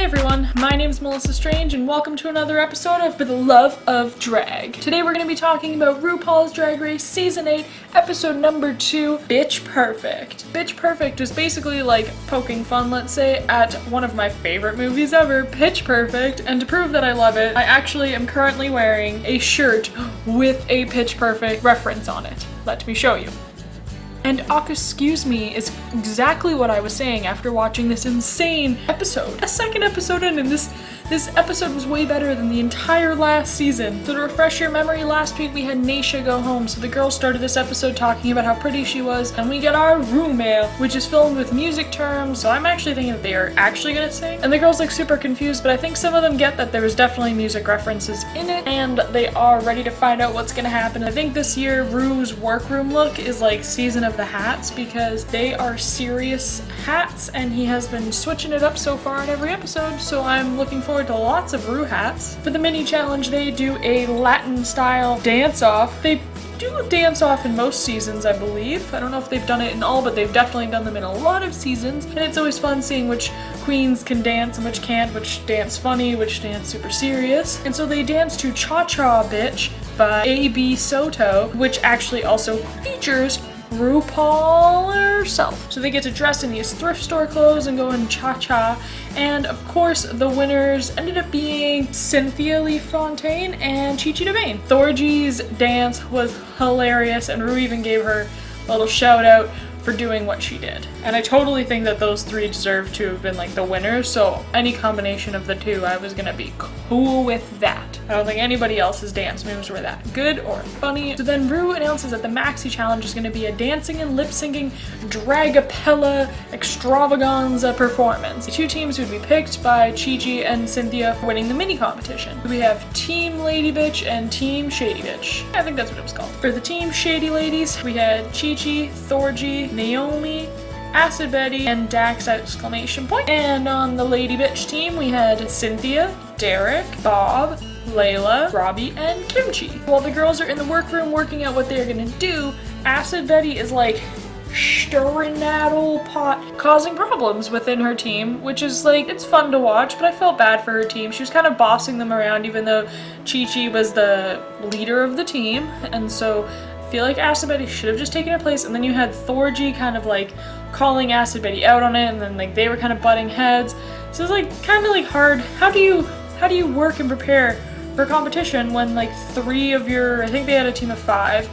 everyone, my name is Melissa Strange and welcome to another episode of For the Love of Drag. Today we're going to be talking about Rupaul's Drag Race Season 8, episode number 2, Bitch Perfect. Bitch Perfect was basically like poking fun, let's say, at one of my favorite movies ever, Pitch Perfect, and to prove that I love it, I actually am currently wearing a shirt with a Pitch Perfect reference on it. Let me show you. And excuse me is exactly what I was saying after watching this insane episode. A second episode in, and this episode was way better than the entire last season. So to refresh your memory, last week we had Naysha go home, so the girls started this episode talking about how pretty she was, and we get our room mail, which is filmed with music terms, so I'm actually thinking that they are actually gonna sing. And the girls look super confused, but I think some of them get that there was definitely music references in it, and they are ready to find out what's gonna happen. I think this year Ru's workroom look is like Season of the Hats, because they are serious hats, and he has been switching it up so far in every episode, so I'm looking forward to lots of Ru hats. For the mini challenge, they do a Latin style dance off. They do a dance off in most seasons, I believe. I don't know if they've done it in all, but they've definitely done them in a lot of seasons, and it's always fun seeing which queens can dance and which can't, which dance funny, which dance super serious. And so they dance to Cha Cha Bitch by A.B. Soto, which actually also features Rupaul herself. So they get to dress in these thrift store clothes and go in cha-cha, and of course the winners ended up being Cynthia Lee Fontaine and Chi Chi DeVayne. Thorgy's dance was hilarious, and Ru even gave her a little shout out for doing what she did. And I totally think that those three deserve to have been like the winners, so any combination of the two, I was gonna be cool with that. I don't think anybody else's dance moves were that good or funny. So then Ru announces that the Maxi Challenge is gonna be a dancing and lip-syncing dragapella extravaganza performance. The two teams would be picked by Chi Chi and Cynthia for winning the mini competition. We have Team Lady Bitch and Team Shady Bitch. I think that's what it was called. For the Team Shady Ladies, we had Chi Chi, Thorgy, Naomi, Acid Betty, and Dax exclamation point. And on the Lady Bitch team, we had Cynthia, Derek, Bob, Layla, Robbie, and Kimchi. While the girls are in the workroom working out what they're gonna do, Acid Betty is like stirring that old pot, causing problems within her team, which is like, it's fun to watch, but I felt bad for her team. She was kind of bossing them around, even though Chi Chi was the leader of the team, and so I feel like Acid Betty should have just taken her place. And then you had Thorgy kind of like calling Acid Betty out on it, and then like they were kind of butting heads. So it's like kind of like hard. How do you work and prepare for a competition when like three of your, I think they had a team of 5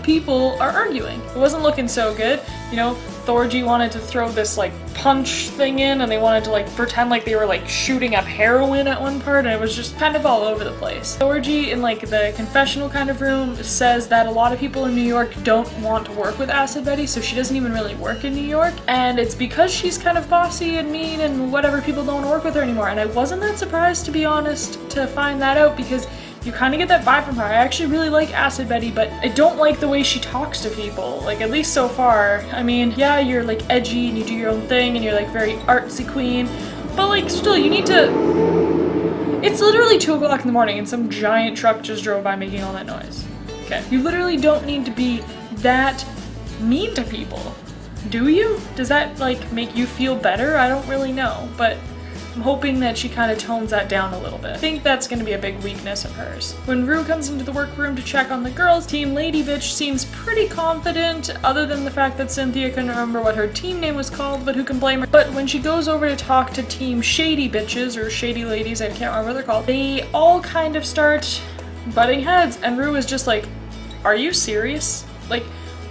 people are arguing? It wasn't looking so good. You know, Thorgy wanted to throw this like punch thing in, and they wanted to like pretend like they were like shooting up heroin at one part, and it was just kind of all over the place. Thorgy in like the confessional kind of room says that a lot of people in New York don't want to work with Acid Betty, so she doesn't even really work in New York, and it's because she's kind of bossy and mean and whatever, people don't want to work with her anymore. And I wasn't that surprised, to be honest, to find that out, because you kind of get that vibe from her. I actually really like Acid Betty, but I don't like the way she talks to people, like at least so far. I mean, yeah, you're like edgy and you do your own thing and you're like very artsy queen, but like still you need to, it's literally 2 o'clock in the morning and some giant truck just drove by making all that noise. Okay, you literally don't need to be that mean to people, do you? Does that like make you feel better? I don't really know, but I'm hoping that she kind of tones that down a little bit. I think that's going to be a big weakness of hers. When Ru comes into the workroom to check on the girls, Team Lady Bitch seems pretty confident, other than the fact that Cynthia couldn't remember what her team name was called, but who can blame her? But when she goes over to talk to Team Shady Bitches, or Shady Ladies, I can't remember what they're called, they all kind of start butting heads, and Ru is just like, are you serious? Like,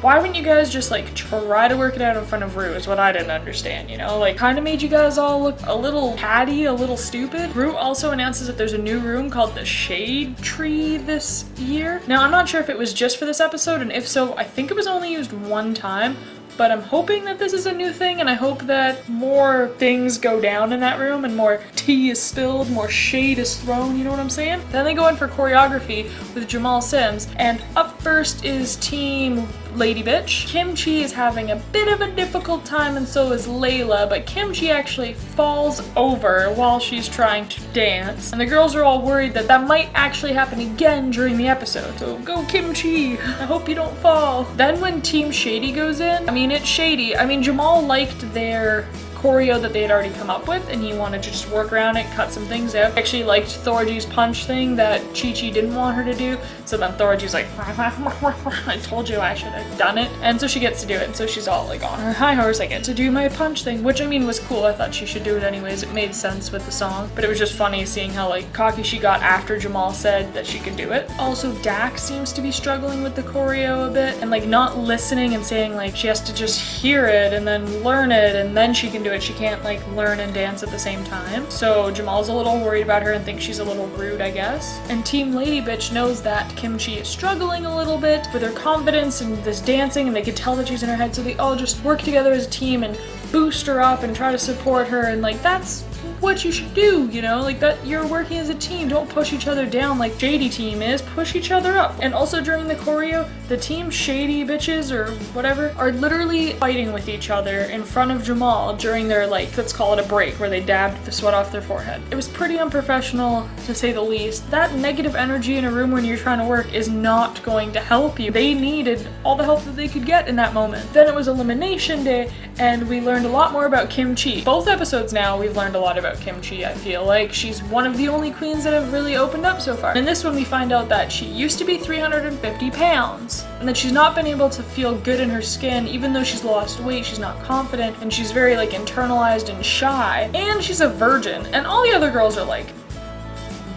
why wouldn't you guys just like try to work it out in front of Ru is what I didn't understand, you know? Like, kind of made you guys all look a little catty, a little stupid. Ru also announces that there's a new room called the Shade Tree this year. Now, I'm not sure if it was just for this episode, and if so, I think it was only used one time, but I'm hoping that this is a new thing, and I hope that more things go down in that room and more tea is spilled, more shade is thrown, you know what I'm saying? Then they go in for choreography with Jamal Sims, and up first is Team Lady Bitch. Kimchi is having a bit of a difficult time, and so is Layla, but Kimchi actually falls over while she's trying to dance, and the girls are all worried that that might actually happen again during the episode. So go Kimchi, I hope you don't fall. Then when Team Shady goes in, I mean, it's shady. I mean, Jamal liked their choreo that they had already come up with, and he wanted to just work around it, cut some things out. I actually liked Thorgy's punch thing that Chi-Chi didn't want her to do, so then Thorgy's like, I told you I should have done it. And so she gets to do it, and so she's all like on her high horse, I get to do my punch thing, which I mean was cool. I thought she should do it anyways. It made sense with the song, but it was just funny seeing how like cocky she got after Jamal said that she could do it. Also, Dax seems to be struggling with the choreo a bit and like not listening and saying like she has to just hear it and then learn it and then she can do it. She can't like learn and dance at the same time. So Jamal's a little worried about her and thinks she's a little rude, I guess. And Team Lady Bitch knows that Kimchi is struggling a little bit with her confidence and this dancing, and they could tell that she's in her head, so they all just work together as a team and boost her up and try to support her, and like that's what you should do, you know, like that you're working as a team. Don't push each other down like Shady Team is, push each other up. And also during the choreo, the Team Shady Bitches or whatever are literally fighting with each other in front of Jamal during their like, let's call it a break, where they dabbed the sweat off their forehead. It was pretty unprofessional to say the least. That negative energy in a room when you're trying to work is not going to help you. They needed all the help that they could get in that moment. Then it was elimination day and we learned a lot more about Kimchi. Both episodes now we've learned a lot about Kimchi. I feel like she's one of the only queens that have really opened up so far. In this one we find out that she used to be 350 pounds and that she's not been able to feel good in her skin even though she's lost weight. She's not confident and she's very like internalized and shy, and she's a virgin, and all the other girls are like,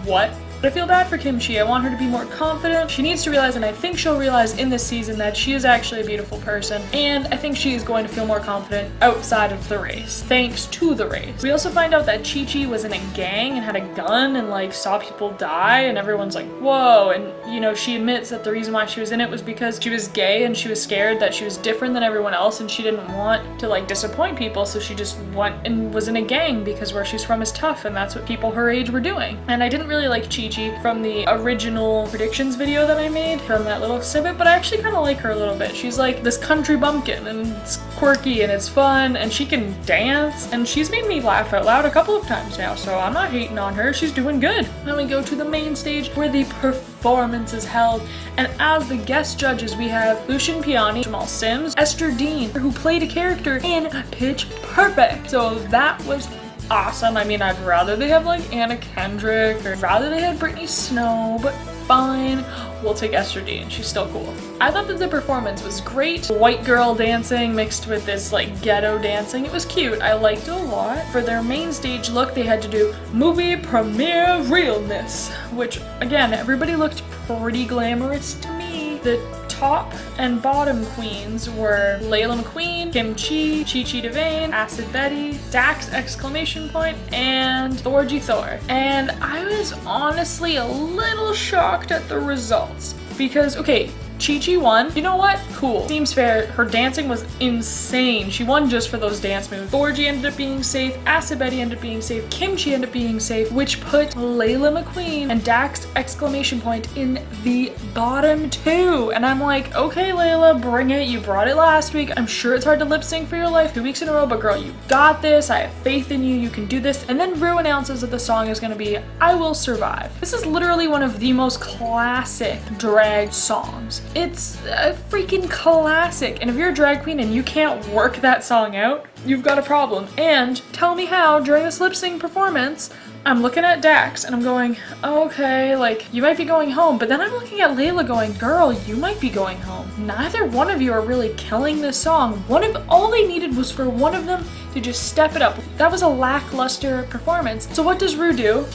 what? But I feel bad for Kimchi. I want her to be more confident. She needs to realize, and I think she'll realize in this season, that she is actually a beautiful person, and I think she is going to feel more confident outside of the race, thanks to the race. We also find out that Chi-Chi was in a gang and had a gun and like saw people die, and everyone's like, whoa, and you know, she admits that the reason why she was in it was because she was gay and she was scared that she was different than everyone else and she didn't want to like disappoint people, so she just went and was in a gang because where she's from is tough and that's what people her age were doing. And I didn't really like Chi-Chi from the original predictions video that I made from that little snippet, but I actually kind of like her a little bit. She's like this country bumpkin and it's quirky and it's fun and she can dance, and she's made me laugh out loud a couple of times now, so I'm not hating on her. She's doing good. Then we go to the main stage where the performance is held, and as the guest judges we have Lucian Piani, Jamal Sims, Esther Dean, who played a character in Pitch Perfect. So that was awesome. I mean, I'd rather they have like Anna Kendrick or rather they had Brittany Snow, but fine, we'll take Esther Dean. She's still cool. I thought that the performance was great. White girl dancing mixed with this like ghetto dancing. It was cute. I liked it a lot. For their main stage look, they had to do movie premiere realness, which again, everybody looked pretty glamorous to me. The top and bottom queens were Layla McQueen, Kimchi, Chi-Chi DeVayne, Acid Betty, Dax exclamation point, and Thorgy Thor. And I was honestly a little shocked at the results because, okay, Chi-Chi won. You know what? Cool. Seems fair. Her dancing was insane. She won just for those dance moves. Thorgy ended up being safe. Acid Betty ended up being safe. Kimchi ended up being safe, which put Layla McQueen and Dax exclamation point in the bottom two. And I'm like, okay, Layla, bring it. You brought it last week. I'm sure it's hard to lip sync for your life 2 weeks in a row, but girl, you got this. I have faith in you. You can do this. And then Rue announces that the song is going to be I Will Survive. This is literally one of the most classic drag songs. It's a freaking classic, and if you're a drag queen and you can't work that song out, you've got a problem. And tell me how during this lip sync performance, I'm looking at Dax and I'm going, okay, like you might be going home, but then I'm looking at Layla going, girl, you might be going home. Neither one of you are really killing this song. All they needed was for one of them to just step it up. That was a lackluster performance. So what does Rue do?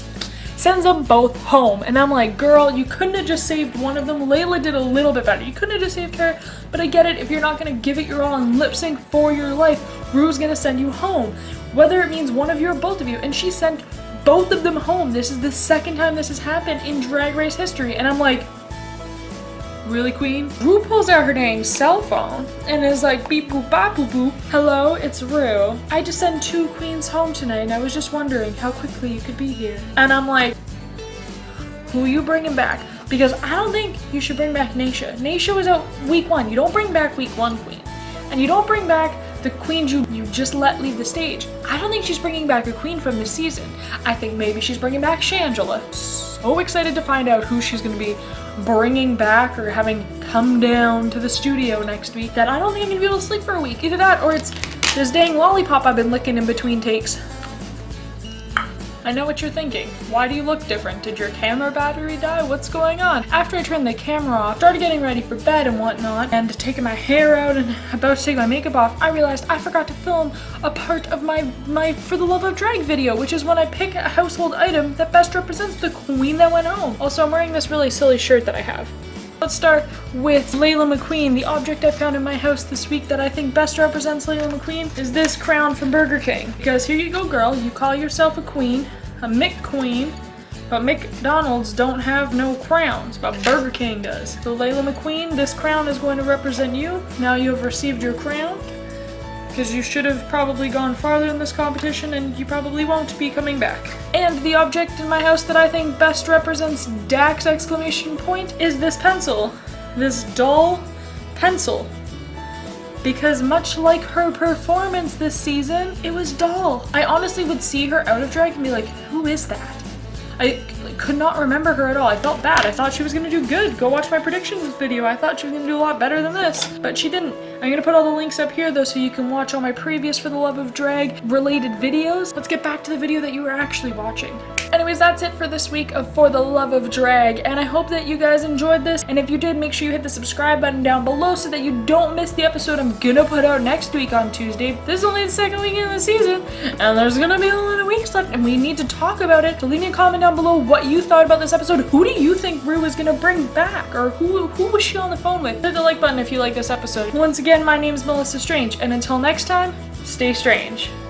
Sends them both home, and I'm like, girl, you couldn't have just saved one of them. Layla did a little bit better. You couldn't have just saved her, but I get it. If you're not gonna give it your all and lip sync for your life, Rue's gonna send you home, whether it means one of you or both of you. And she sent both of them home. This is the second time this has happened in Drag Race history, and I'm like, really, queen? Rue pulls out her dang cell phone and is like, beep boop bop boop boop. Hello, it's Rue. I just sent 2 queens home tonight and I was just wondering how quickly you could be here. And I'm like, who are you bringing back? Because I don't think you should bring back Naysha. Naysha was out week 1. You don't bring back week 1 queen. And you don't bring back the queens you just let leave the stage. I don't think she's bringing back a queen from this season. I think maybe she's bringing back Shangela. So excited to find out who she's gonna be bringing back or having come down to the studio next week that I don't think I'm gonna be able to sleep for a week. Either that or it's This dang lollipop I've been licking in between takes. I know what you're thinking. Why do you look different? Did your camera battery die? What's going on? After I turned the camera off, started getting ready for bed and whatnot, and taking my hair out and about to take my makeup off, I realized I forgot to film a part of my For the Love of Drag video, which is when I pick a household item that best represents the queen that went home. Also, I'm wearing this really silly shirt that I have. Let's start with Layla McQueen. The object I found in my house this week that I think best represents Layla McQueen is this crown from Burger King. Because here you go, girl, you call yourself a queen, a McQueen, but McDonald's don't have no crowns, but Burger King does. So Layla McQueen, this crown is going to represent you. Now you have received your crown, because you should have probably gone farther in this competition and you probably won't be coming back. And the object in my house that I think best represents Dax exclamation point is this pencil. This doll pencil. Because much like her performance this season, it was dull. I honestly would see her out of drag and be like, who is that? I could not remember her at all. I felt bad. I thought she was gonna do good. Go watch my predictions video. I thought she was gonna do a lot better than this, but she didn't. I'm gonna put all the links up here though so you can watch all my previous For the Love of Drag related videos. Let's get back to the video that you were actually watching. Anyways, that's it for this week of For the Love of Drag, and I hope that you guys enjoyed this, and if you did, make sure you hit the subscribe button down below so that you don't miss the episode I'm gonna put out next week on Tuesday. This is only the second week in the season, and there's gonna be a lot of weeks left, and we need to talk about it. So leave me a comment down below what you thought about this episode. Who do you think Ru is gonna bring back, or who was she on the phone with? Hit the like button if you like this episode. Once again, my name is Melissa Strange, and until next time, stay strange.